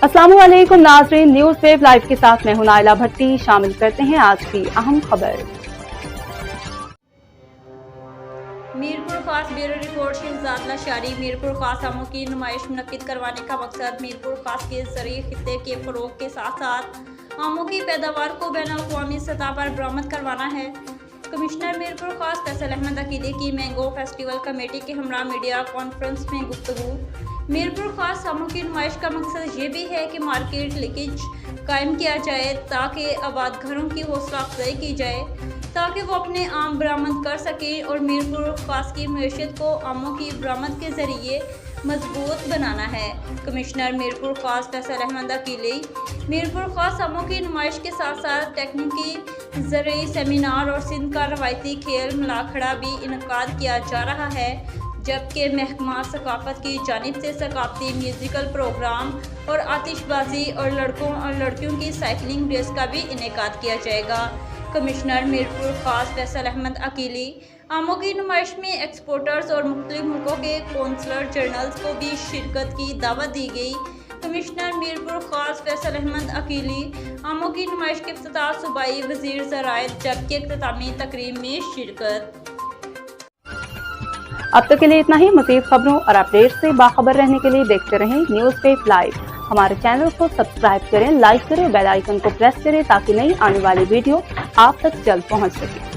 अस्सलामुअलैकुम नाज़रीन, news wave live के साथ मैं हूं नाइला भट्टी। शामिल करते हैं आज की अहम खबर। मीरपुर खास ब्यूरो रिपोर्ट शहजाद लाशारी। मीरपुर खास आमों की नुमाइश मुनक्किद करवाने का मकसद मीरपुर खास के जरिए खित्ते के फरोग के साथ साथ आमों की पैदावार को बैनुल-अक़वामी सतह पर बरामद करवाना है। कमिश्नर मीरपुर खास फैसल अहमद अकीली की मैंगो फेस्टिवल कमेटी के हमरा मीडिया कॉन्फ्रेंस में गुफ्तगू। मीरपुर खास आमों की नुमाइश का मकसद ये भी है कि मार्केट लिंकेज कायम किया जाए ताकि आबाद घरों की हौसला अफजाई की जाए ताकि वो अपने आम बरामद कर सकें और मीरपुर खास की मैशियत को आमों की बरामद के ज़रिए मजबूत बनाना है। कमिश्नर मीरपुर खास फैसल अहमद अकीली मीरपुर खास आमों की नुमाइश के साथ साथ टेक्निकी ज़रिए सेमिनार और सिंध का रवायती खेल मलाखड़ा भी इनकाद किया जा रहा है, जबकि महकमा सकाफत की जानिब से सकाफती म्यूज़िकल प्रोग्राम और आतिशबाजी और लड़कों और लड़कियों की साइकिलिंग रेस का भी इनेकाद किया जाएगा। कमिश्नर मीरपुर खास फैसल अहमद अकीली आमों की नुमाइश में एक्सपोर्टर्स और मुख्तलिफ मुल्कों के कौंसलर जर्नल्स को भी शिरकत की दावत दी गई। कमिश्नर मीरपुर खास फैसल अहमद अकीली आमों की नुमाइश के इफ्तिताह सूबाई वज़ीर ज़राअत जबकि इख्तितामी तकरीब में शिरकत। अब तक के लिए इतना ही। मज़ीद खबरों और अपडेट से बाखबर रहने के लिए देखते रहें न्यूज़ वेव लाइव। हमारे चैनल को सब्सक्राइब करें, लाइक करें, बेल आइकन को प्रेस करें ताकि नई आने वाली वीडियो आप तक जल्द पहुंच सके।